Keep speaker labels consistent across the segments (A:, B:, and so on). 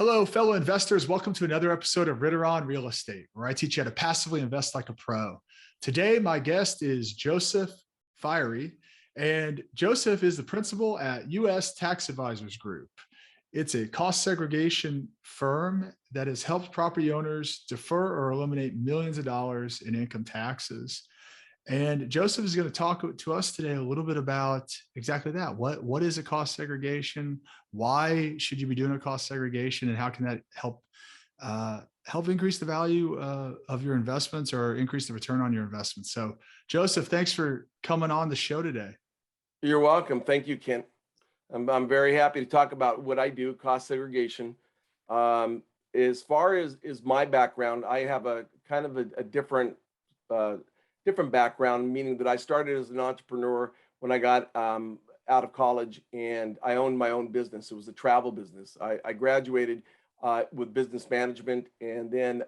A: Hello, fellow investors. Welcome to another episode of Ritter On Real Estate, where I teach you how to passively invest like a pro. Today, my guest is Joseph Viery, and Joseph is the principal at US Tax Advisors Group. It's a cost segregation firm that has helped property owners defer or eliminate millions of dollars in income taxes. And Joseph is going to talk to us today a little bit about exactly that. What is a cost segregation? Why should you be doing a cost segregation? And how can that help increase the value of your investments or increase the return on your investments? So Joseph, thanks for coming on the show today.
B: You're welcome. Thank you, Kent. I'm very happy to talk about what I do, cost segregation. As far as my background, I have a kind of a different background, meaning that I started as an entrepreneur when I got out of college, and I owned my own business. It was a travel business. I graduated with business management, and then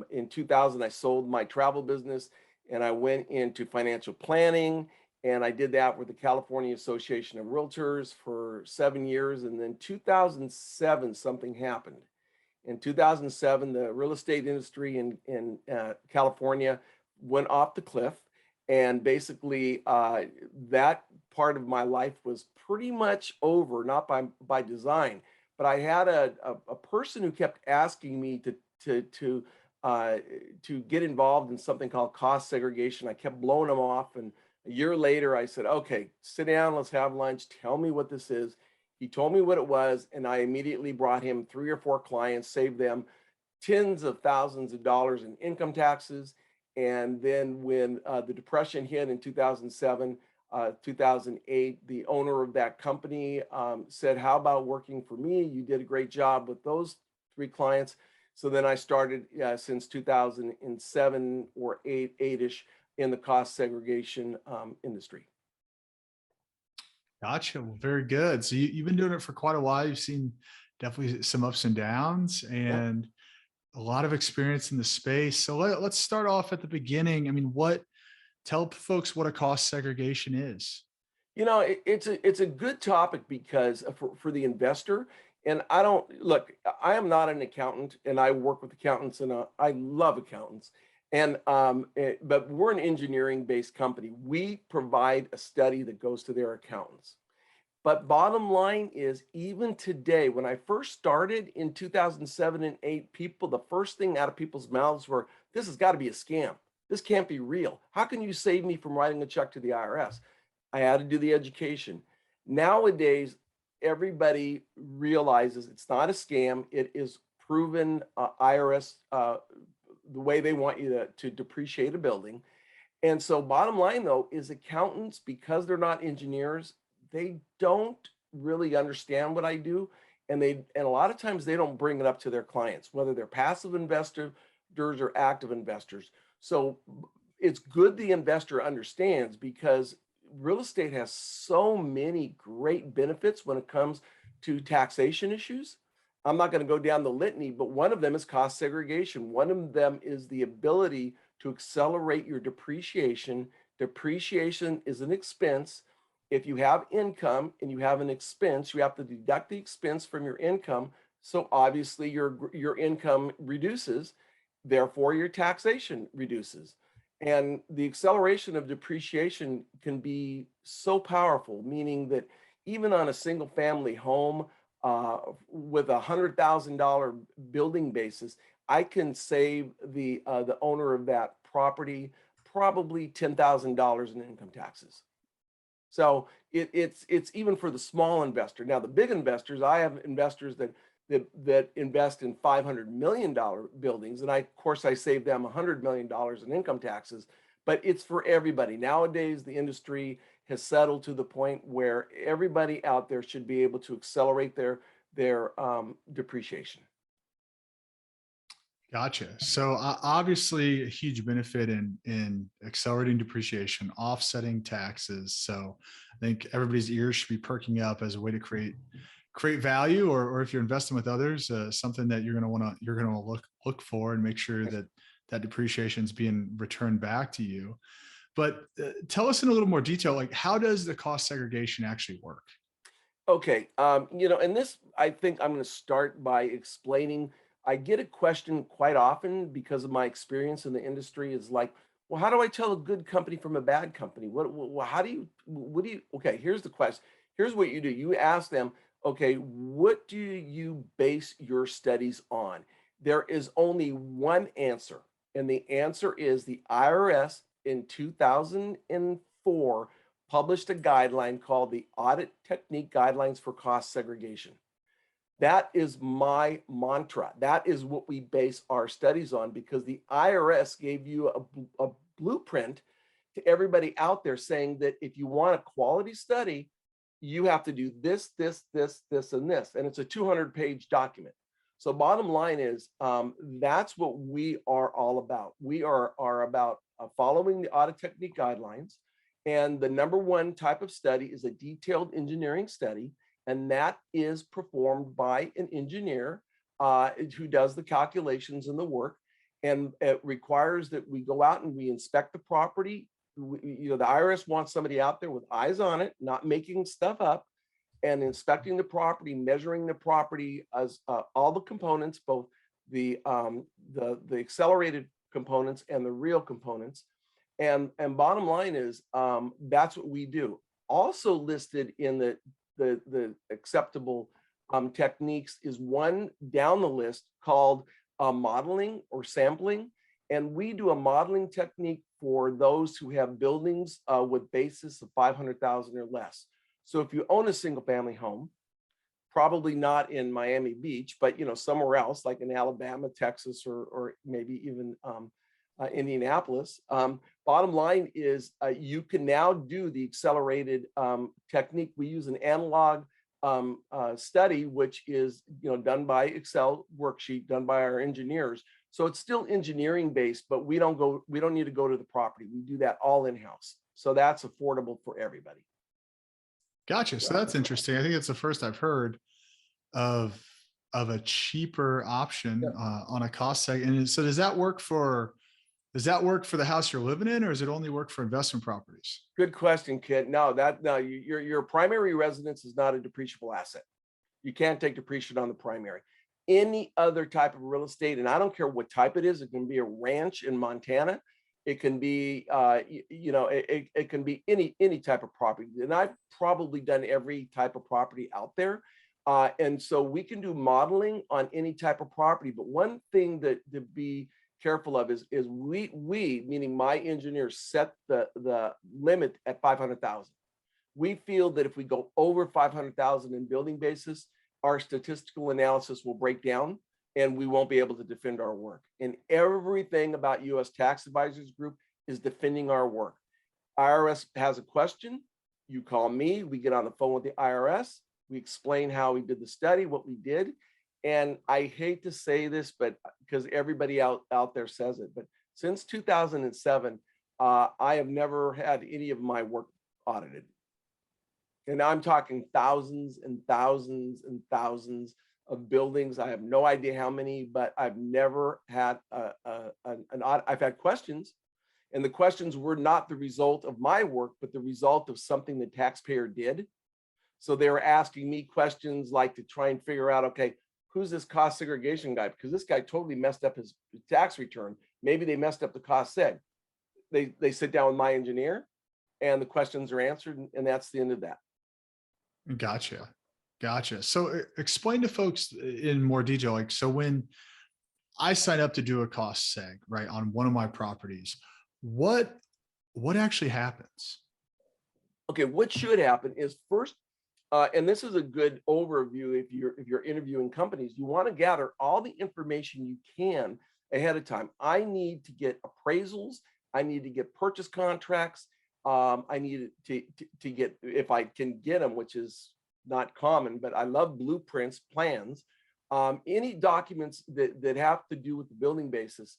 B: in 2000, I sold my travel business, and I went into financial planning, and I did that with the California Association of Realtors for 7 years, and then 2007, something happened. In 2007, the real estate industry in California went off the cliff, and basically that part of my life was pretty much over, not by design, but I had a person who kept asking me to get involved in something called cost segregation. I kept blowing him off, and a year later I said, okay, sit down, let's have lunch, tell me what this is. He told me what it was, and I immediately brought him 3 or 4 clients, saved them tens of thousands of dollars in income taxes. And then when the Depression hit in 2007, 2008, the owner of that company said, how about working for me? You did a great job with those 3 clients. So then I started since 2007 or 8-ish in the cost segregation industry.
A: Gotcha. Well, very good. So you've been doing it for quite a while. You've seen definitely some ups and downs, and a lot of experience in the space. So let's start off at the beginning. I mean, tell folks what a cost segregation is.
B: You know, it's a good topic because for the investor, and I am not an accountant, and I work with accountants, and I love accountants. And but we're an engineering-based company. We provide a study that goes to their accountants. But bottom line is, even today, when I first started in 2007 and 8, the first thing out of people's mouths were, this has got to be a scam. This can't be real. How can you save me from writing a check to the IRS? I had to do the education. Nowadays, everybody realizes it's not a scam. It is proven IRS, the way they want you to depreciate a building. And so bottom line, though, is accountants, because they're not engineers, they don't really understand what I do. And a lot of times they don't bring it up to their clients, whether they're passive investors or active investors. So it's good the investor understands, because real estate has so many great benefits when it comes to taxation issues. I'm not going to go down the litany, but one of them is cost segregation. One of them is the ability to accelerate your depreciation. Depreciation is an expense. If you have income and you have an expense, you have to deduct the expense from your income. So obviously your income reduces, therefore your taxation reduces. And the acceleration of depreciation can be so powerful, meaning that even on a single family home with $100,000 building basis, I can save the owner of that property probably $10,000 in income taxes. So it's even for the small investor. Now, the big investors, I have investors that invest in $500 million buildings, and of course I save them $100 million in income taxes. But it's for everybody. Nowadays, the industry has settled to the point where everybody out there should be able to accelerate their depreciation.
A: Gotcha. So obviously a huge benefit in accelerating depreciation, offsetting taxes. So I think everybody's ears should be perking up as a way to create value, or if you're investing with others, something that you're going to look for and make sure that depreciation is being returned back to you. But tell us in a little more detail, like, how does the cost segregation actually work?
B: Okay, and this, I think I'm going to start by explaining. I get a question quite often because of my experience in the industry is like, well, how do I tell a good company from a bad company? How do you, what do you, okay, here's the question. Here's what you do. You ask them, okay, what do you base your studies on? There is only one answer, and the answer is the IRS in 2004 published a guideline called the Audit Technique Guidelines for Cost Segregation. That is my mantra. That is what we base our studies on because the IRS gave you a blueprint to everybody out there saying that if you want a quality study, you have to do this, this, this, this, and this. And it's a 200-page document. So bottom line is that's what we are all about. We are about following the Audit Technique Guidelines. And the number one type of study is a detailed engineering study. And that is performed by an engineer who does the calculations and the work. And it requires that we go out and we inspect the property. The IRS wants somebody out there with eyes on it, not making stuff up, and inspecting the property, measuring the property as all the components, both the accelerated components and the real components. And bottom line is that's what we do. Also listed in the acceptable techniques is one down the list called modeling or sampling. And we do a modeling technique for those who have buildings with basis of 500,000 or less. So if you own a single family home, probably not in Miami Beach, but somewhere else like in Alabama, Texas, or maybe even Indianapolis. Bottom line is you can now do the accelerated technique. We use an analog study, which is done by Excel worksheet, done by our engineers. So it's still engineering based, but we don't need to go to the property. We do that all in-house. So that's affordable for everybody.
A: Gotcha. So that's interesting. I think it's the first I've heard of a cheaper option on a cost seg. And so does that work for the house you're living in, or does it only work for investment properties?
B: Good question, Kit. No, your primary residence is not a depreciable asset. You can't take depreciation on the primary. Any other type of real estate, and I don't care what type it is, it can be a ranch in Montana. It can be, it can be any type of property. And I've probably done every type of property out there. And so we can do modeling on any type of property. But one thing that to be careful of is we, meaning my engineers, set the limit at 500,000. We feel that if we go over 500,000 in building basis, our statistical analysis will break down and we won't be able to defend our work. And everything about U.S. Tax Advisors Group is defending our work. IRS has a question, you call me, we get on the phone with the IRS, we explain how we did the study, what we did. And I hate to say this, but because everybody out there says it, but since 2007, I have never had any of my work audited. And I'm talking thousands and thousands and thousands of buildings. I have no idea how many, but I've never had an audit. I've had questions, and the questions were not the result of my work, but the result of something the taxpayer did. So they were asking me questions like to try and figure out, okay, who's this cost segregation guy? Because this guy totally messed up his tax return. Maybe they messed up the cost seg. They sit down with my engineer and the questions are answered, and that's the end of that.
A: Gotcha. So explain to folks in more detail, like, so when I sign up to do a cost seg, right, on one of my properties, what actually happens?
B: Okay, what should happen is first, and this is a good overview if you're interviewing companies, you want to gather all the information you can ahead of time. I need to get appraisals. I need to get purchase contracts. I need to get, if I can get them, which is not common, but I love blueprints, plans, any documents that have to do with the building basis.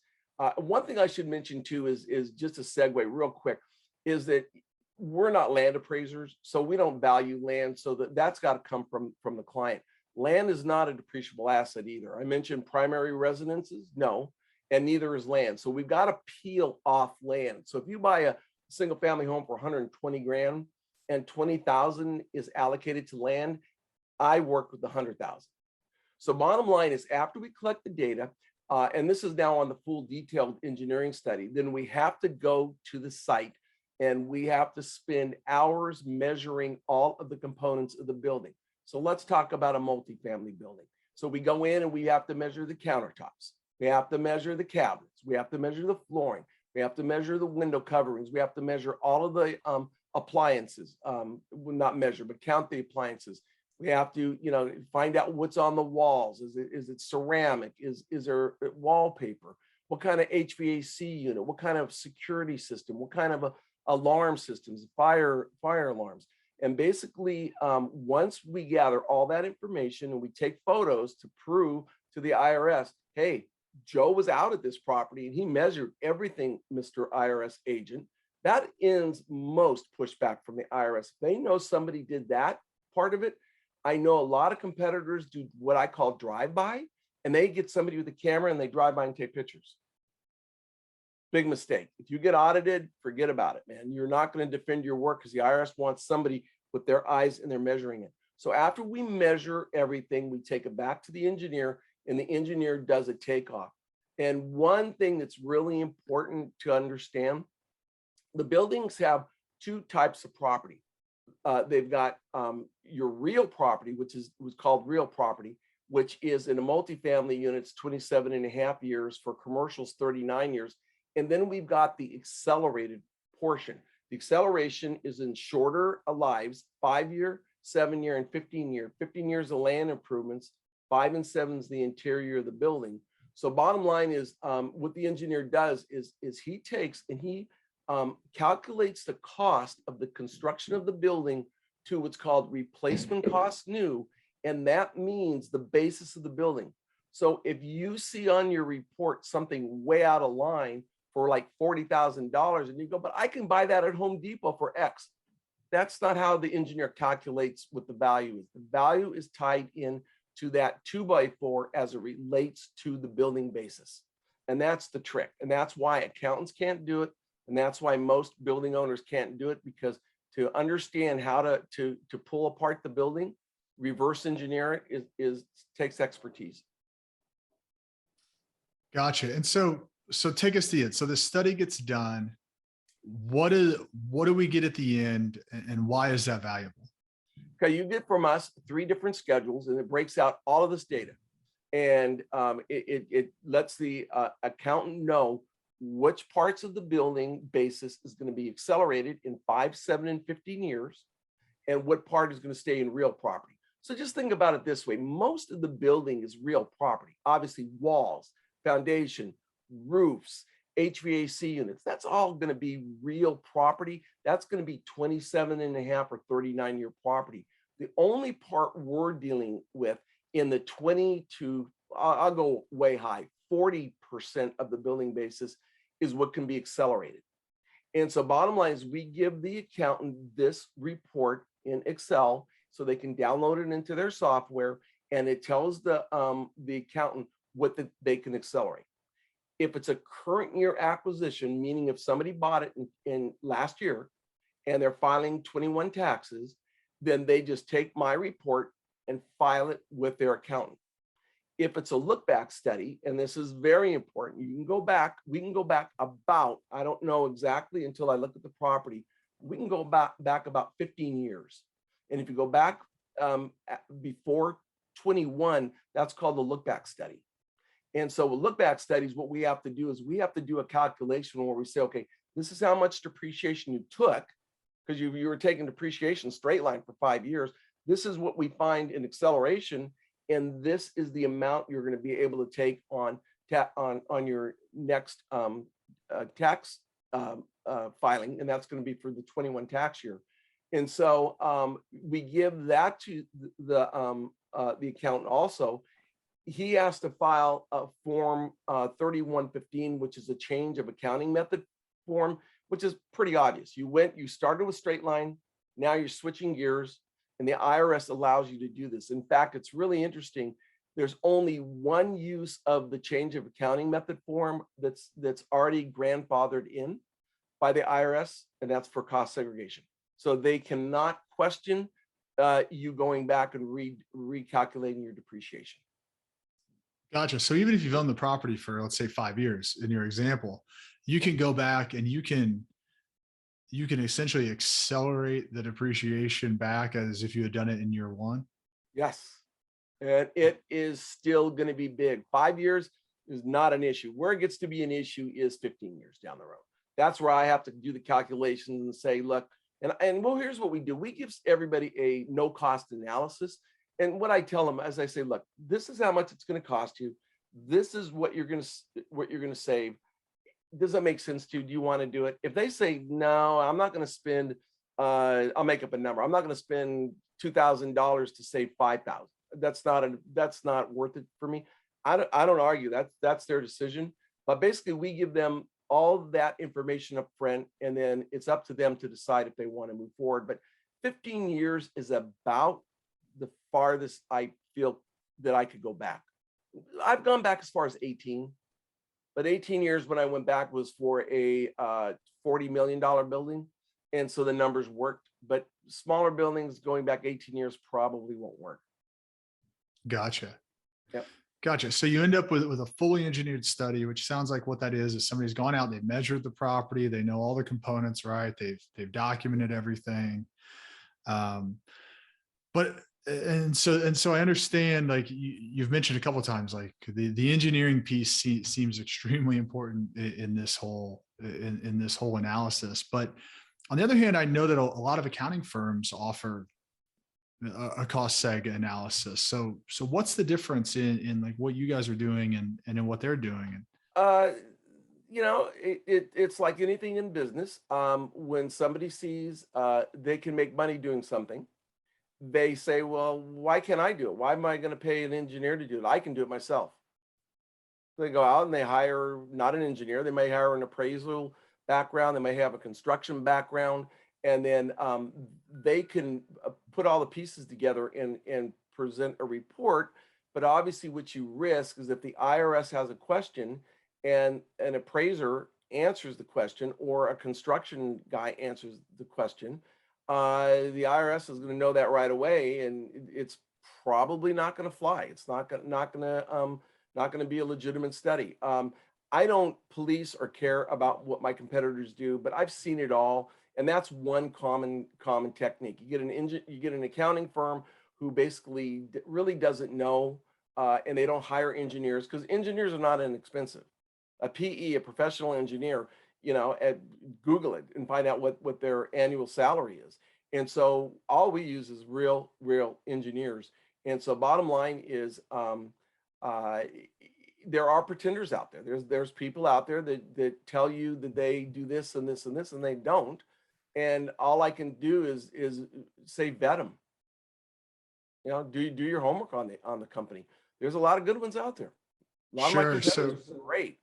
B: One thing I should mention too is just a segue real quick, is that we're not land appraisers, so we don't value land. So that's got to come from the client. Land is not a depreciable asset either. I mentioned primary residences, no, and neither is land. So we've got to peel off land. So if you buy a single family home for 120 grand and 20,000 is allocated to land, I work with the 100,000. So bottom line is, after we collect the data, and this is now on the full detailed engineering study, then we have to go to the site and we have to spend hours measuring all of the components of the building. So let's talk about a multifamily building. So we go in and we have to measure the countertops. We have to measure the cabinets. We have to measure the flooring. We have to measure the window coverings. We have to measure all of the appliances. Not measure, but count the appliances. We have to, find out what's on the walls. Is it ceramic? Is there wallpaper? What kind of HVAC unit? What kind of security system? What kind of alarm systems? Fire alarms. And basically, once we gather all that information and we take photos to prove to the IRS, hey, Joe was out at this property and he measured everything, Mr. IRS agent, that ends most pushback from the IRS. If they know somebody did that part of it, I know a lot of competitors do what I call drive-by, and they get somebody with a camera and they drive by and take pictures. Big mistake. If you get audited, forget about it, man. You're not going to defend your work because the IRS wants somebody with their eyes and they're measuring it. So after we measure everything, we take it back to the engineer and the engineer does a takeoff. And one thing that's really important to understand, the buildings have two types of property. They've got your real property, which was called real property, which is in a multifamily units, 27 and a half years, for commercials, 39 years. And then we've got the accelerated portion. The acceleration is in shorter lives, 5-year, 7-year, and 15-year. 15 years of land improvements, 5 and 7 is the interior of the building. So bottom line is, what the engineer does is he takes and he calculates the cost of the construction of the building to what's called replacement cost new, and that means the basis of the building. So if you see on your report something way out of line for like $40,000 and you go, but I can buy that at Home Depot for X. That's not how the engineer calculates what the value is. The value is tied in to that 2x4 as it relates to the building basis. And that's the trick. And that's why accountants can't do it. And that's why most building owners can't do it, because to understand how to pull apart the building, reverse engineer it takes expertise.
A: Gotcha. And so take us to the end. So the study gets done. What do we get at the end, and why is that valuable?
B: Okay, you get from us 3 different schedules, and it breaks out all of this data, and it lets the accountant know which parts of the building basis is going to be accelerated in 5, 7, and 15 years, and what part is going to stay in real property. So just think about it this way. Most of the building is real property. Obviously, walls, foundation, roofs, HVAC units, that's all going to be real property. That's going to be 27 and a half or 39-year property. The only part we're dealing with in the 20 to, I'll go way high, 40% of the building basis is what can be accelerated. And so bottom line is, we give the accountant this report in Excel so they can download it into their software, and it tells the accountant what they can accelerate. If it's a current year acquisition, meaning if somebody bought it in last year and they're filing 21 taxes, then they just take my report and file it with their accountant. If it's a look back study, and this is very important, we can go back about, I don't know exactly until I look at the property, we can go back about 15 years. And if you go back before 21, that's called the look back study. And so with look back studies, what we have to do is we have to do a calculation where we say, okay, this is how much depreciation you took, because you were taking depreciation straight line for 5 years. This is what we find in acceleration, and this is the amount you're going to be able to take on your next tax filing, and that's going to be for the 21 tax year. And so we give that to the accountant also. He has to file a form 3115, which is a change of accounting method form, which is pretty obvious. You started with straight line, now you're switching gears, and the IRS allows you to do this. In fact, it's really interesting. There's only one use of the change of accounting method form that's already grandfathered in by the IRS, and that's for cost segregation. So they cannot question you going back and recalculating your depreciation.
A: Gotcha. So even if you've owned the property for, let's say, 5 years in your example, you can go back and you can essentially accelerate the depreciation back as if you had done it in year one.
B: Yes. And it is still going to be big. 5 years is not an issue. Where it gets to be an issue is 15 years down the road. That's where I have to do the calculations and say, look, and well, here's what we do. We give everybody a no cost analysis. And what I tell them, as I say, look, this is how much it's going to cost you. This is what you're going to save. Does that make sense to you? Do you want to do it? If they say, no, I'm not going to spend, I'll make up a number. I'm not going to spend $2,000 to save 5,000. That's not worth it for me. I don't argue that's their decision, but basically we give them all that information up front, and then it's up to them to decide if they want to move forward. But 15 years is about the farthest I feel that I could go back. I've gone back as far as 18, but 18 years when I went back was for a $40 million building. And so the numbers worked, but smaller buildings going back 18 years probably won't work.
A: Gotcha.
B: Yep.
A: Gotcha. So you end up with a fully engineered study, which sounds like what that is somebody's gone out, they've measured the property, they know all the components, right? They've documented everything. But and so I understand, like you've mentioned a couple of times, like the engineering piece seems extremely important in this whole analysis. But on the other hand, I know that a lot of accounting firms offer a cost seg analysis. So what's the difference in like what you guys are doing and in what they're doing?
B: It's like anything in business. When somebody sees they can make money doing something, they say, well, why can't I do it? Why am I going to pay an engineer to do it? I can do it myself. They go out and they hire not an engineer. They may hire an appraisal background. They may have a construction background. And then they can put all the pieces together and present a report. But obviously what you risk is if the IRS has a question and an appraiser answers the question or a construction guy answers the question, the IRS is going to know that right away, and it's probably not going to fly. It's not going to be a legitimate study. I don't police or care about what my competitors do, but I've seen it all. And that's one common technique. You get an accounting firm who basically really doesn't know, and they don't hire engineers because engineers are not inexpensive. A PE, a professional engineer, Google it and find out what their annual salary is. And so all we use is real engineers. And so bottom line is there are pretenders out there. There's people out there that tell you that they do this and this and this, and they don't. And all I can do is say vet them. Do your homework on the company. There's a lot of good ones out there. A lot of my competitors are great.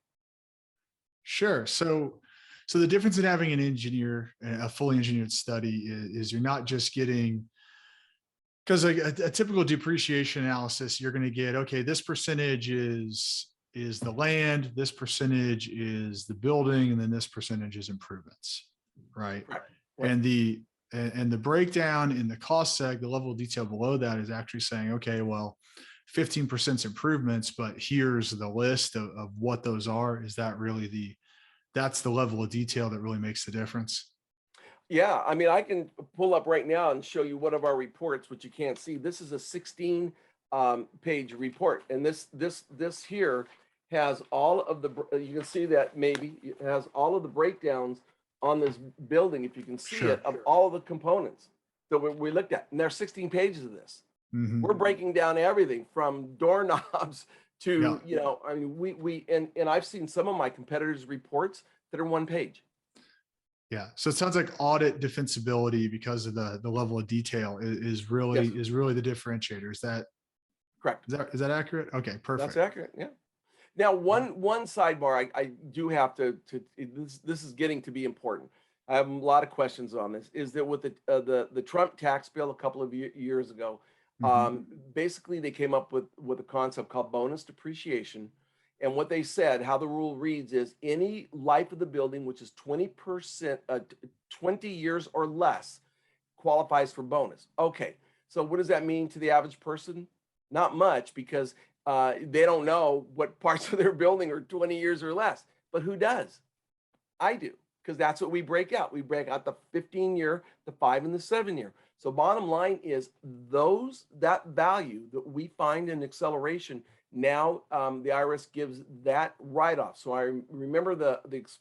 A: Sure. So the difference in having an engineer, a fully engineered study, is you're not just getting, because like a typical depreciation analysis, you're going to get, okay, this percentage is the land, this percentage is the building, and then this percentage is improvements, right? And the breakdown in the cost seg, the level of detail below that is actually saying, okay, well, 15% improvements, but here's the list of what those are. Is that really that's the level of detail that really makes the difference?
B: Yeah, I mean, I can pull up right now and show you one of our reports, which you can't see. This is a 16 page report, and this here has all of the, you can see that maybe it has all of the breakdowns on this building, if you can see it, of all the components that we looked at. And there are 16 pages of this. Mm-hmm. We're breaking down everything from doorknobs to, I mean, and I've seen some of my competitors' reports that are one page.
A: Yeah. So it sounds like audit defensibility, because of the level of detail, is really the differentiator. Is that
B: correct?
A: Is that accurate? Okay, perfect.
B: That's accurate. Yeah. Now, one sidebar I do have to this is getting to be important. I have a lot of questions on this. Is that with the Trump tax bill a couple of years ago, basically they came up with a concept called bonus depreciation, and what they said, how the rule reads, is any life of the building which is 20 years or less qualifies for bonus. Okay, So what does that mean to the average person? Not much, because they don't know what parts of their building are 20 years or less. But who does? I do, because that's what we break out. We break out the 15-year, the 5 and the 7-year. So bottom line is that value that we find in acceleration, now the IRS gives that write-off. So I remember the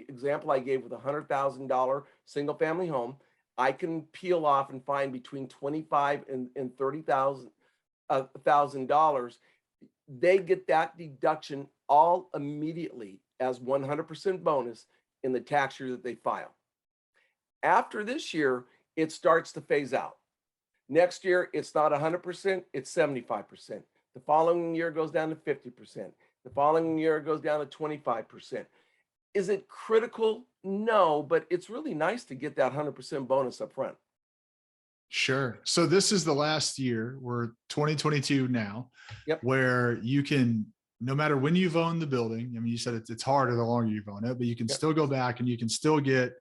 B: example I gave with a $100,000 single family home. I can peel off and find between 25 and 30,000 $1,000. They get that deduction all immediately as 100% bonus in the tax year that they file. After this year, it starts to phase out. Next year, it's not 100%, it's 75%. The following year goes down to 50%. The following year goes down to 25%. Is it critical? No, but it's really nice to get that 100% bonus up front.
A: Sure. So this is the last year. We're 2022 now,
B: Yep.
A: where you can, no matter when you've owned the building, I mean, you said it's harder the longer you've owned it, but you can
B: Yep.
A: still go back and you can still get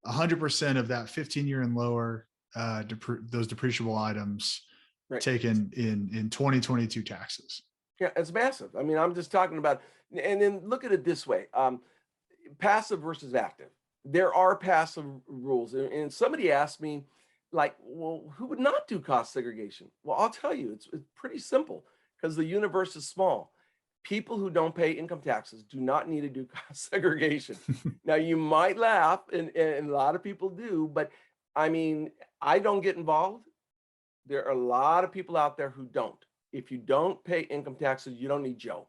A: 100% of that 15-year and lower, those depreciable items
B: Right.
A: taken in 2022 taxes.
B: Yeah, it's massive. I mean, I'm just talking about, and then look at it this way, passive versus active. There are passive rules. And somebody asked me, like, well, who would not do cost segregation? Well, I'll tell you, it's pretty simple, because the universe is small. People who don't pay income taxes do not need to do cost segregation. Now, you might laugh, and a lot of people do, but I mean, I don't get involved. There are a lot of people out there who don't. If you don't pay income taxes, you don't need Joe.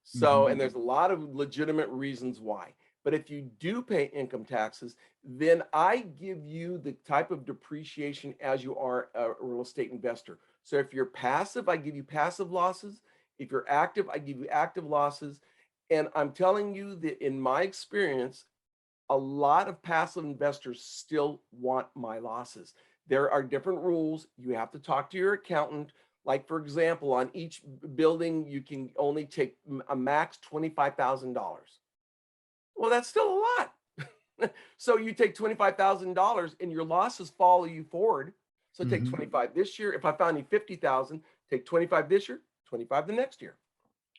B: So, and there's a lot of legitimate reasons why. But if you do pay income taxes, then I give you the type of depreciation as you are a real estate investor. So if you're passive, I give you passive losses. If you're active, I give you active losses. And I'm telling you that in my experience, a lot of passive investors still want my losses. There are different rules. You have to talk to your accountant. Like, for example, on each building, you can only take a max $25,000. Well, that's still a lot. So you take $25,000 and your losses follow you forward. So take 25 this year. If I found you 50,000, take 25 this year, 25 the next year.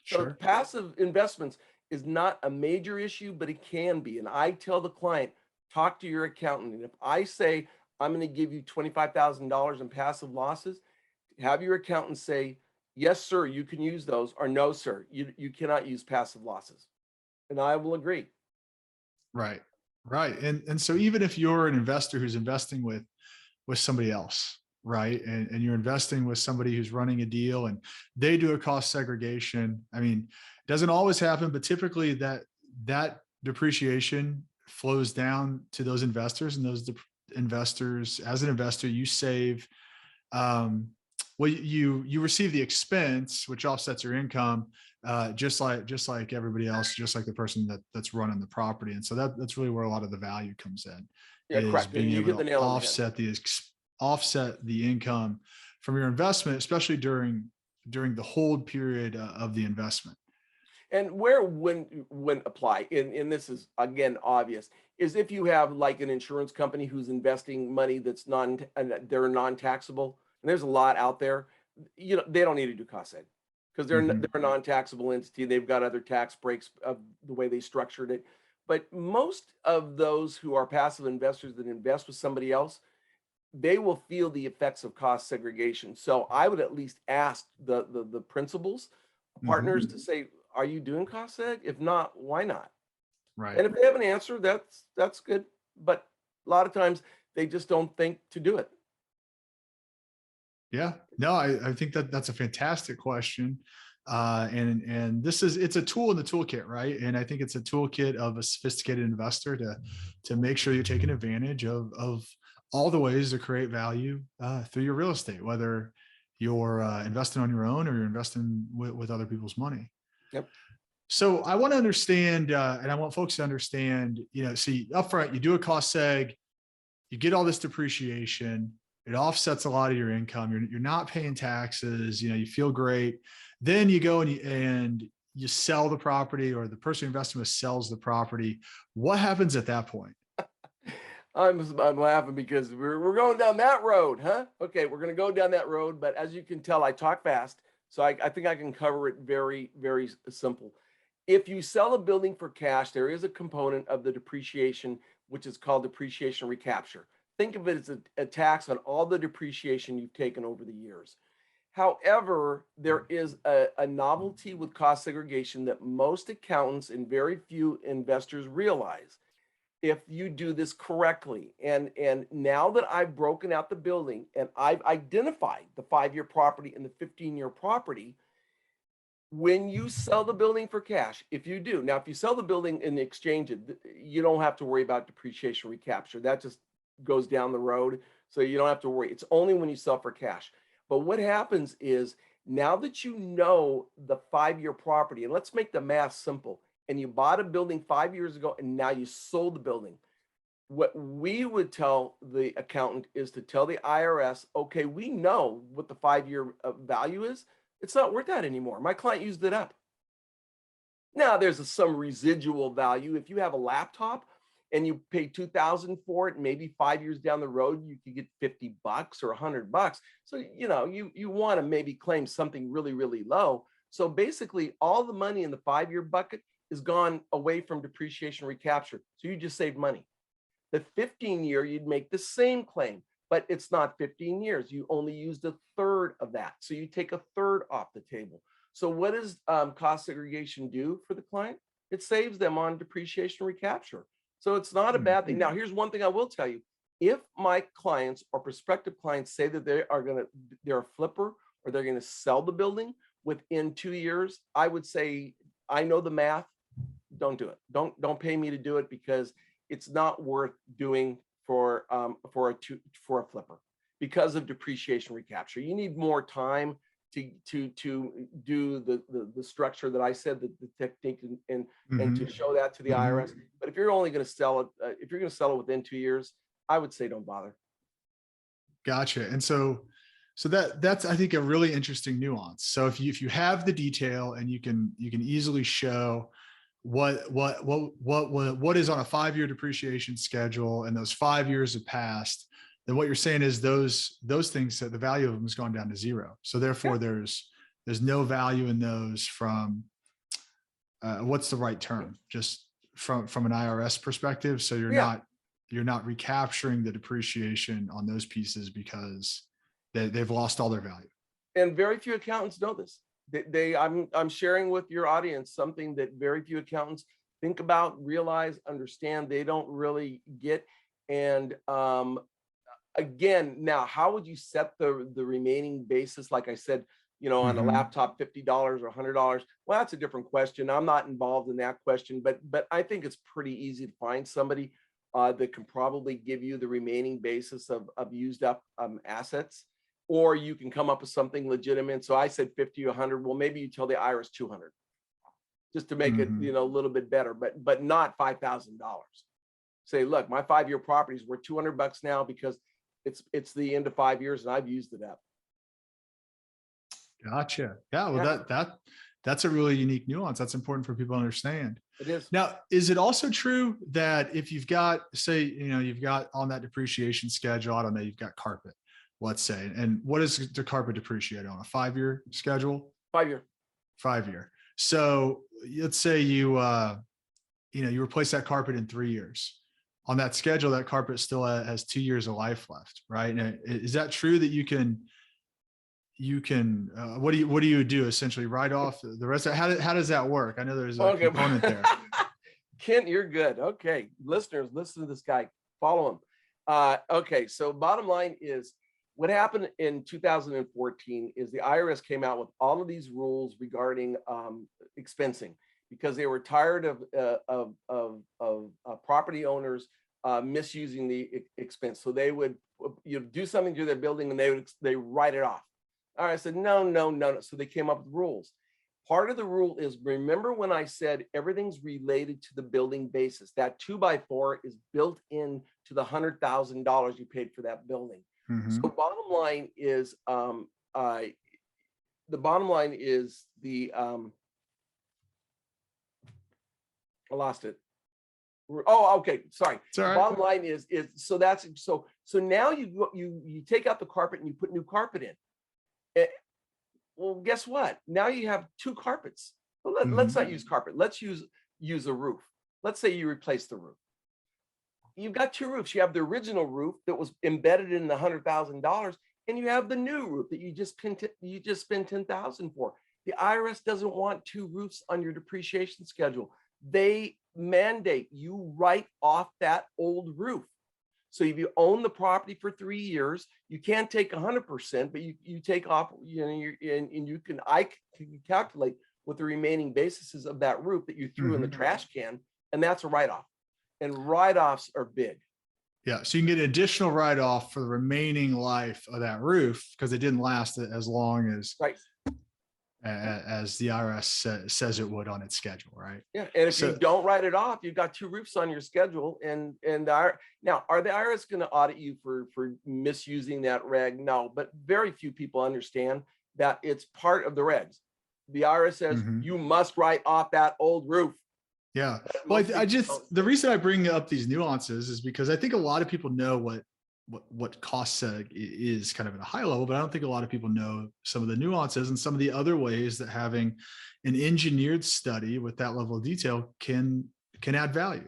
B: So
A: Sure.
B: passive investments is not a major issue, but it can be. And I tell the client, talk to your accountant. And if I say, I'm going to give you $25,000 in passive losses, have your accountant say, yes, sir, you can use those, or no, sir, you cannot use passive losses. And I will agree.
A: Right. Right. And so even if you're an investor who's investing with somebody else, right, and you're investing with somebody who's running a deal and they do a cost segregation, I mean, it doesn't always happen, but typically that depreciation flows down to those investors, and those investors, as an investor, you save, well, you receive the expense, which offsets your income, just like everybody else, just like the person that's running the property. And so that's really where a lot of the value comes in,
B: Yeah,
A: is
B: correct.
A: being
B: You
A: able
B: hit the
A: to
B: nail on the head.
A: offset the income from your investment, especially during the hold period of the investment.
B: And where when apply, and this is again obvious, is if you have like an insurance company who's investing money that's they're non-taxable, and there's a lot out there, you know, they don't need to do cost seg, because they're a non-taxable entity. They've got other tax breaks of the way they structured it. But most of those who are passive investors that invest with somebody else, they will feel the effects of cost segregation. So I would at least ask the principals, partners, to say, are you doing cost seg? If not, why not?
A: Right.
B: And if they have an answer, that's good. But a lot of times they just don't think to do it.
A: Yeah, no, I think that's a fantastic question. And it's a tool in the toolkit, right? And I think it's a toolkit of a sophisticated investor to make sure you're taking advantage of all the ways to create value through your real estate, whether you're investing on your own or you're investing with other people's money.
B: Yep.
A: So I want to understand, and I want folks to understand, see, upfront, you do a cost seg, you get all this depreciation, it offsets a lot of your income. You're not paying taxes, you feel great. Then you go and you sell the property, or the person you're investing with sells the property. What happens at that point?
B: I'm laughing because we're going down that road, huh? Okay, we're going to go down that road, but as you can tell, I talk fast, so I think I can cover it very, very simple. If you sell a building for cash, there is a component of the depreciation, which is called depreciation recapture. Think of it as a tax on all the depreciation you've taken over the years. However, there is a novelty with cost segregation that most accountants and very few investors realize. If you do this correctly, and now that I've broken out the building and I've identified the 5-year property and the 15-year property, when you sell the building for cash, if you do, now if you sell the building and exchange it, you don't have to worry about depreciation recapture. That just goes down the road. So you don't have to worry. It's only when you sell for cash. But what happens is, now that you know the 5-year property, and let's make the math simple, and you bought a building 5 years ago and now you sold the building, what we would tell the accountant is to tell the IRS, okay, we know what the 5-year value is. It's not worth that anymore. My client used it up. Now there's some residual value. If you have a laptop and you pay $2,000 for it, and maybe 5 years down the road, you could get $50 or $100. So, you want to maybe claim something really, really low. So basically all the money in the 5-year bucket is gone away from depreciation recapture. So you just saved money. The 15-year, you'd make the same claim, but it's not 15 years. You only used a third of that. So you take a third off the table. So what does cost segregation do for the client? It saves them on depreciation recapture. So it's not a bad thing. Now, here's one thing I will tell you. If my clients or prospective clients say that they're a flipper, or they're going to sell the building within 2 years, I would say, I know the math. Don't do it. Don't pay me to do it, because it's not worth doing for a flipper because of depreciation recapture. You need more time to do the structure that I said, the technique, and to show that to the IRS. But if you're only going to sell it, if you're going to sell it within 2 years, I would say don't bother.
A: Gotcha. And so that's, I think, a really interesting nuance. So if you have the detail and you can easily show what is on a 5-year depreciation schedule, and those 5 years have passed, then what you're saying is those things, that the value of them has gone down to zero. So therefore there's no value in those from what's the right term? Just from an IRS perspective. So you're not recapturing the depreciation on those pieces because they've lost all their value.
B: And very few accountants know this. I'm sharing with your audience something that very few accountants think about, realize, understand. They don't really get. And again, now, how would you set the remaining basis? Like I said, on a laptop, $50 or $100. Well, that's a different question. I'm not involved in that question, but I think it's pretty easy to find somebody that can probably give you the remaining basis of used up assets. Or you can come up with something legitimate. So I said 50 or 100. Well, maybe you tell the IRS 200, just to make it, a little bit better, but not $5,000. Say, look, my 5-year property is worth $200 now because it's the end of 5 years and I've used it up.
A: Gotcha. Yeah. Well, that's a really unique nuance. That's important for people to understand.
B: It is.
A: Now, is it also true that if you've got, say, you've got on that depreciation schedule, I don't know, you've got carpet, let's say, and what does the carpet depreciate on? A 5-year schedule?
B: 5-year.
A: 5-year. So let's say you replace that carpet in 3 years. On that schedule, that carpet still has 2 years of life left, right? And is that true that you can what do you do essentially? Write off the rest of, how does that work? I know there's a component there.
B: Kent, you're good. Okay, listeners, listen to this guy, follow him. Okay, so bottom line is, what happened in 2014 is the IRS came out with all of these rules regarding expensing, because they were tired of property owners misusing the expense. So they would do something to their building and they write it off. All right, I said, no. So they came up with rules. Part of the rule is, remember when I said everything's related to the building basis? That 2x4 is built in to the $100,000 you paid for that building. So bottom line is, I lost it. Oh, okay. Sorry.
A: It's all right.
B: Bottom line is so that's so now you take out the carpet and you put new carpet in. Eh, well, guess what? Now you have two carpets. Well, let's not use carpet. Let's use a roof. Let's say you replace the roof. You've got two roofs. You have the original roof that was embedded in the $100,000, and you have the new roof that you just spent $10,000 for. The IRS doesn't want two roofs on your depreciation schedule. They mandate you write off that old roof. So if you own the property for 3 years, you can't take 100%, but you take off, I can calculate what the remaining basis is of that roof that you threw in the trash can, and that's a write-off. And write-offs are big.
A: Yeah. So you can get an additional write-off for the remaining life of that roof because it didn't last as long as as the IRS says it would on its schedule, right?
B: Yeah, and if you don't write it off, you've got two roofs on your schedule, and now are the IRS going to audit you for misusing that reg? No, but very few people understand that it's part of the regs. The IRS says you must write off that old roof.
A: Yeah. Well, the reason I bring up these nuances is because I think a lot of people know what cost seg is kind of at a high level, but I don't think a lot of people know some of the nuances and some of the other ways that having an engineered study with that level of detail can add value.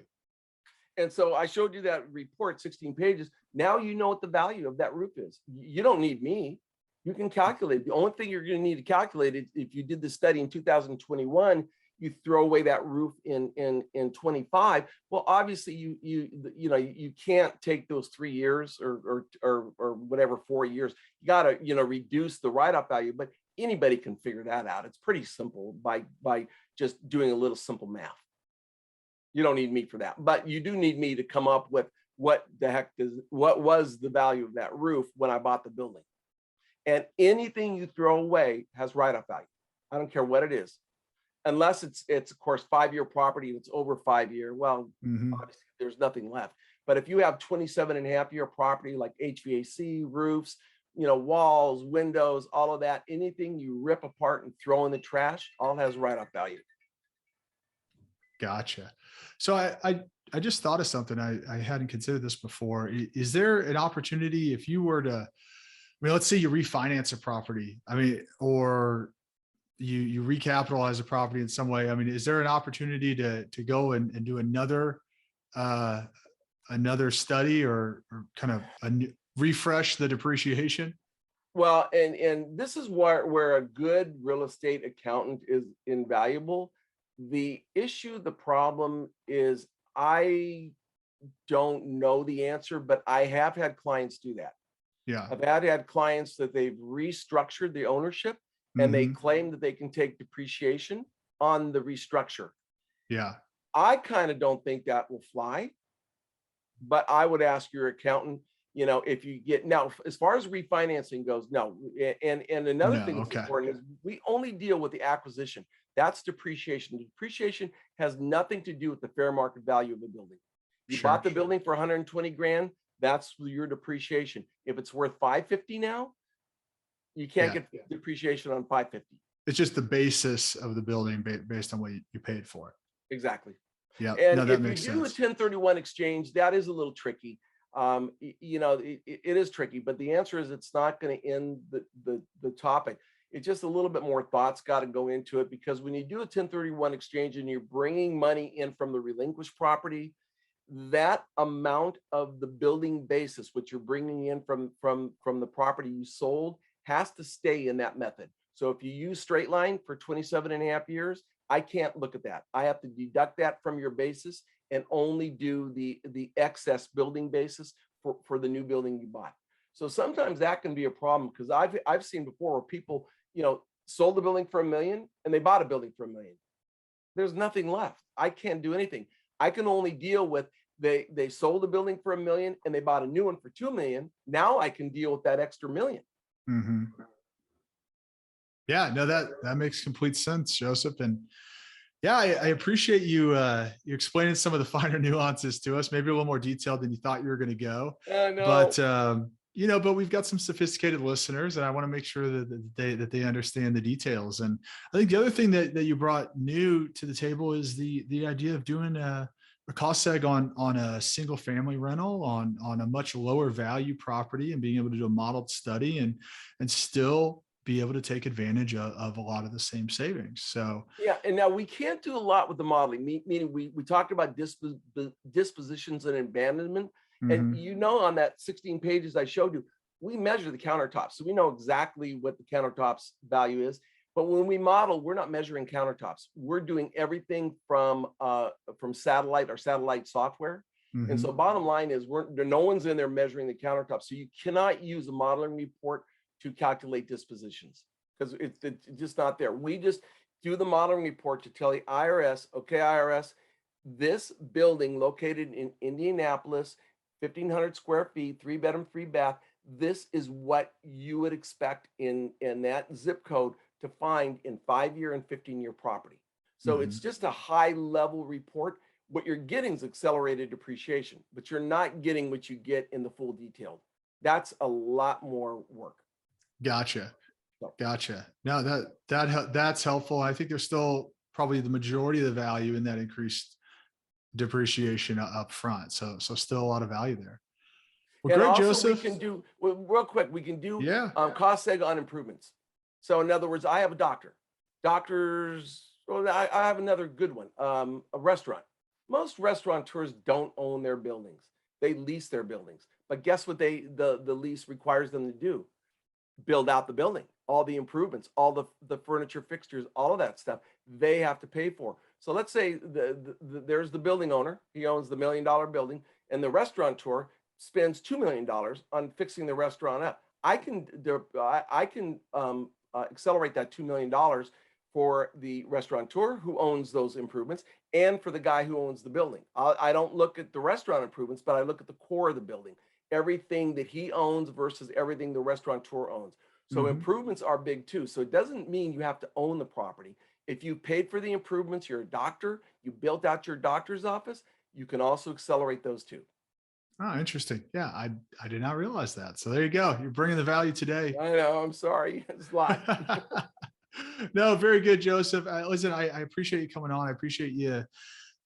B: And so I showed you that report, 16 pages. Now you know what the value of that roof is. You don't need me. You can calculate. The only thing you're going to need to calculate is if you did the study in 2021, you throw away that roof in 25. Well, obviously you can't take those 3 years or whatever 4 years. You got to reduce the write-off value, but anybody can figure that out. It's pretty simple by just doing a little simple math. You don't need me for that, but you do need me to come up with what was the value of that roof when I bought the building. And anything you throw away has write-off value. I don't care what it is. Unless it's of course 5-year property and it's over 5 year, well, obviously there's nothing left. But if you have 27.5-year property like HVAC, roofs, walls, windows, all of that, anything you rip apart and throw in the trash, all has write-off value.
A: Gotcha. So I just thought of something. I hadn't considered this before. Is there an opportunity if you were to, let's say you refinance a property, or you recapitalize a property in some way. Is there an opportunity to go and do another study or kind of refresh the depreciation?
B: Well, and this is where a good real estate accountant is invaluable. The problem is I don't know the answer, but I have had clients do that.
A: Yeah.
B: I've had clients that they've restructured the ownership and they claim that they can take depreciation on the restructure.
A: Yeah.
B: I kind of don't think that will fly, but I would ask your accountant, if you get, now, as far as refinancing goes, no. And another thing that's important is we only deal with the acquisition. That's depreciation. Depreciation has nothing to do with the fair market value of the building. You bought the building for 120 grand, that's your depreciation. If it's worth 550 now, you can't get depreciation on 550.
A: It's just the basis of the building based on what you paid for it.
B: Exactly.
A: Yeah.
B: And
A: that
B: if
A: makes
B: you do
A: sense.
B: a 1031 exchange, that is a little tricky. It is tricky, but the answer is it's not going to end the topic. It's just a little bit more thought's got to go into it, because when you do a 1031 exchange and you're bringing money in from the relinquished property, that amount of the building basis, which you're bringing in from the property you sold, has to stay in that method. So if you use straight line for 27.5 years, I can't look at that. I have to deduct that from your basis and only do the excess building basis for the new building you bought. So sometimes that can be a problem, because I've seen before where people, sold the building for $1 million and they bought a building for $1 million. There's nothing left. I can't do anything. I can only deal with they sold the building for $1 million and they bought a new one for $2 million. Now I can deal with that extra $1 million.
A: Yeah, no, that makes complete sense, Joseph. And yeah, I appreciate you explaining some of the finer nuances to us, maybe a little more detailed than you thought you were going to go. But but we've got some sophisticated listeners, and I want to make sure that they understand the details. And I think the other thing that you brought new to the table is the idea of doing a cost seg on a single family rental on a much lower value property, and being able to do a modeled study and still be able to take advantage of a lot of the same savings. So
B: Yeah, and now we can't do a lot with the modeling, meaning we talked about dispositions and abandonment, and
A: mhm,
B: on that 16 pages I showed you, we measure the countertops, so we know exactly what the countertops value is. But when we model, we're not measuring countertops. We're doing everything from satellite or satellite software. And so
A: mhm,
B: bottom line is no one's in there measuring the countertops. So you cannot use a modeling report to calculate dispositions because it's just not there. We just do the modeling report to tell the IRS, okay, IRS, this building located in Indianapolis, 1,500 square feet, 3 bedroom, 3 bath. This is what you would expect in that zip code to find in 5-year and 15-year property. So it's
A: mhm.
B: just a high level report. What you're getting is accelerated depreciation, but you're not getting what you get in the full detailed. That's a lot more work.
A: Gotcha.
B: So,
A: Gotcha. No, that's helpful. I think there's still probably the majority of the value in that increased depreciation up front. So still a lot of value there. Well,
B: and
A: great,
B: also we
A: Joseph.
B: can do, well, real quick, we can do
A: Yeah.
B: cost seg on improvements. So in other words, I have a doctor. Doctors, well, I have another good one, a restaurant. Most restaurateurs don't own their buildings. They lease their buildings. But guess what the lease requires them to do? Build out the building, all the improvements, all the furniture fixtures, all of that stuff they have to pay for. So let's say there's the building owner, he owns the $1 million building, and the restaurateur spends $2 million on fixing the restaurant up. I can accelerate that $2 million for the restaurateur who owns those improvements and for the guy who owns the building. I don't look at the restaurant improvements, but I look at the core of the building, everything that he owns versus everything the restaurateur owns. So
A: Mhm.
B: improvements are big too. So it doesn't mean you have to own the property. If you paid for the improvements, you're a doctor, you built out your doctor's office, you can also accelerate those too.
A: Oh, interesting. Yeah, I did not realize that. So there you go. You're bringing the value today.
B: I know, I'm sorry. It's a lot.
A: No, very good, Joseph. Listen, I appreciate you coming on. I appreciate you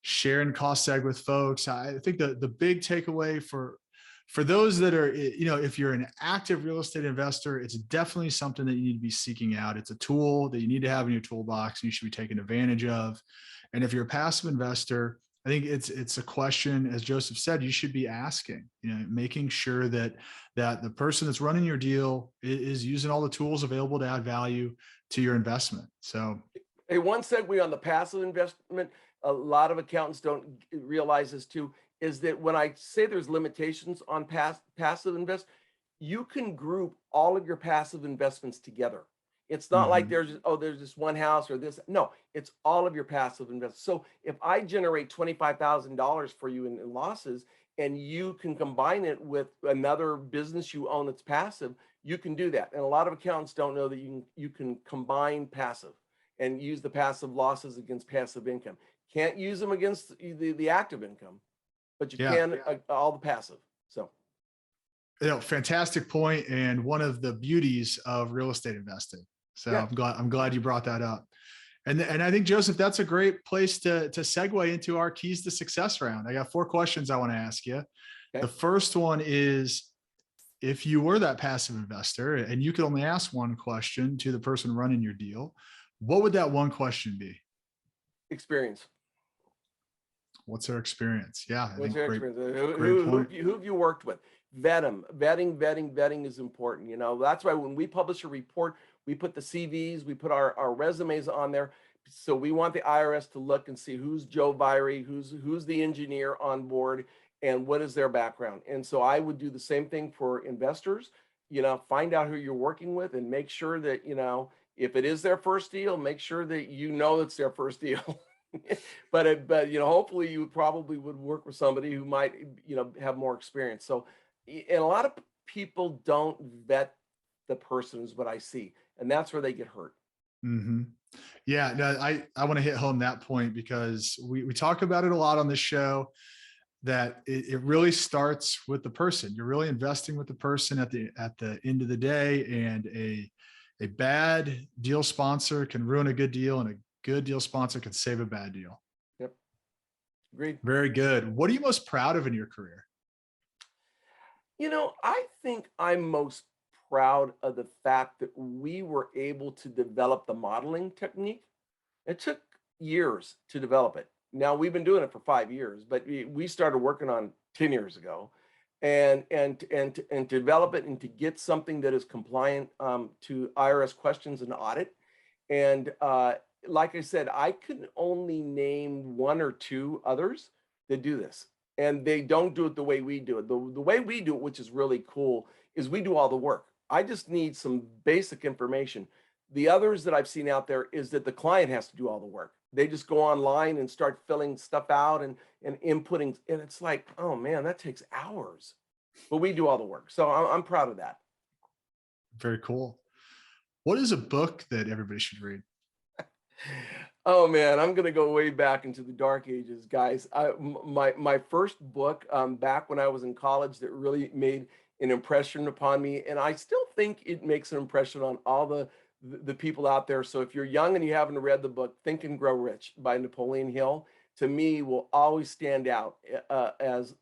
A: sharing cost seg with folks. I think the big takeaway for those that are, if you're an active real estate investor, it's definitely something that you need to be seeking out. It's a tool that you need to have in your toolbox, and you should be taking advantage of. And if you're a passive investor, I think it's a question, as Joseph said, you should be asking, making sure that the person that's running your deal is using all the tools available to add value to your investment. So
B: Hey, one segue on the passive investment, a lot of accountants don't realize this too, is that when I say there's limitations on passive invest, you can group all of your passive investments together. It's not like
A: mhm,
B: there's this one house or this. No, it's all of your passive investments. So if I generate $25,000 for you in losses and you can combine it with another business you own that's passive, you can do that. And a lot of accountants don't know that you can combine passive and use the passive losses against passive income. Can't use them against the active income, but you
A: yeah.
B: can all the passive. So
A: Fantastic point, and one of the beauties of real estate investing. So
B: yeah,
A: I'm glad you brought that up. And I think, Joseph, that's a great place to segue into our keys to success round. I got 4 questions I want to ask you. The
B: okay.
A: first one is, if you were that passive investor and you could only ask one question to the person running your deal, what would that one question be?
B: Experience.
A: What's their experience? Yeah, I
B: What's
A: think
B: your
A: great,
B: experience?
A: great point.
B: Who have you worked with? Vet them. Vetting is important. That's why when we publish a report, we put the CVs, we put our resumes on there. So we want the IRS to look and see who's Joe Viery, who's the engineer on board, and what is their background. And so I would do the same thing for investors. Find out who you're working with and make sure that if it is their first deal, make sure that it's their first deal. But hopefully you probably would work with somebody who might have more experience. So and a lot of people don't vet the person is what I see, and that's where they get hurt.
A: Hmm. Yeah, no, I want to hit home that point, because we talk about it a lot on this show, that it really starts with the person. You're really investing with the person at the end of the day, and a bad deal sponsor can ruin a good deal, and a good deal sponsor can save a bad deal.
B: Yep. Agreed.
A: Very good. What are you most proud of in your career?
B: I think I'm most proud of the fact that we were able to develop the modeling technique. It took years to develop it. Now we've been doing it for 5 years, but we started working on 10 years ago, and to develop it and to get something that is compliant to IRS questions and audit. And like I said, I could only name one or two others that do this. And they don't do it the way we do it. The way we do it, which is really cool, is we do all the work. I just need some basic information. The others that I've seen out there is that the client has to do all the work. They just go online and start filling stuff out and inputting. And it's like, oh man, that takes hours. But we do all the work. So I'm proud of that.
A: Very cool. What is a book that everybody should read?
B: Oh man, I'm gonna go way back into the dark ages, guys. My first book back when I was in college that really made an impression upon me, and I still think it makes an impression on all the people out there. So if you're young and you haven't read the book, Think and Grow Rich by Napoleon Hill, to me will always stand out as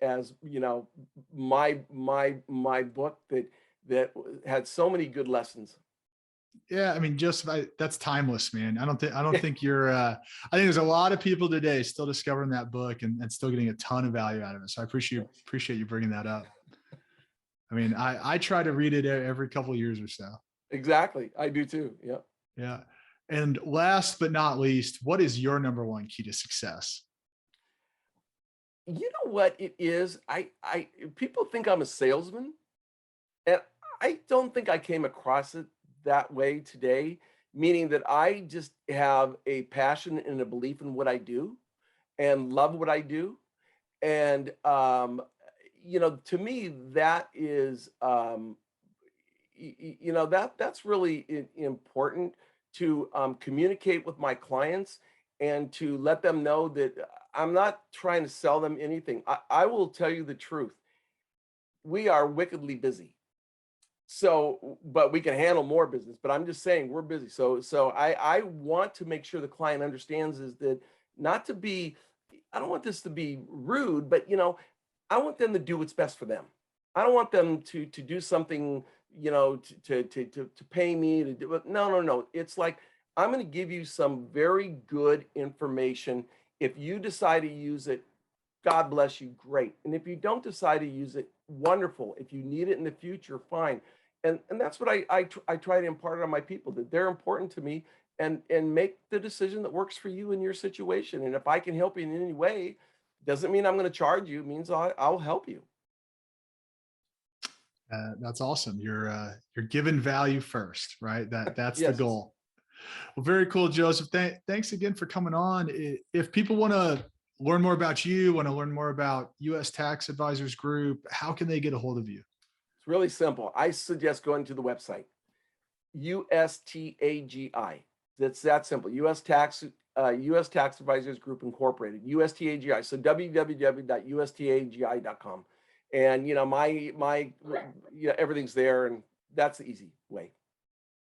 B: my book that had so many good lessons.
A: Yeah, I mean, Joseph, that's timeless, man. I don't think you're. I think there's a lot of people today still discovering that book and still getting a ton of value out of it. So I appreciate you bringing that up. I mean, I try to read it every couple of years or so.
B: Exactly, I do too. Yeah.
A: Yeah. And last but not least, what is your number one key to success?
B: You know what it is? I people think I'm a salesman, and I don't think I came across it that way today, meaning that I just have a passion and a belief in what I do and love what I do. And to me, that is that's really important to communicate with my clients and to let them know that I'm not trying to sell them anything. I will tell you the truth. We are wickedly busy. So, but we can handle more business, but I'm just saying we're busy. So I want to make sure the client understands is that not to be, I don't want this to be rude, but I want them to do what's best for them. I don't want them to do something, to pay me to do it. No, no, no. It's like, I'm going to give you some very good information. If you decide to use it, God bless you, great. And if you don't decide to use it, wonderful. If you need it in the future, fine. And that's what I try to impart on my people, that they're important to me, and make the decision that works for you in your situation. And if I can help you in any way, doesn't mean I'm going to charge you. It means I'll help you.
A: That's awesome. You're giving value first, right? That's the
B: Yes.
A: goal. Well, very cool, Joseph. Thanks again for coming on. If people want to learn more about you, want to learn more about US Tax Advisors Group, how can they get a hold of you?
B: It's really simple. I suggest going to the website, USTAGI. That's that simple. US Tax Advisors Group Incorporated, USTAGI. So www.ustagi.com. And my everything's there, and that's the easy way,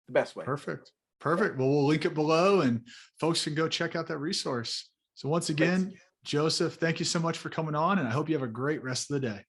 B: the best way.
A: Perfect. Well, we'll link it below and folks can go check out that resource. So once again, Joseph, thank you so much for coming on, and I hope you have a great rest of the day.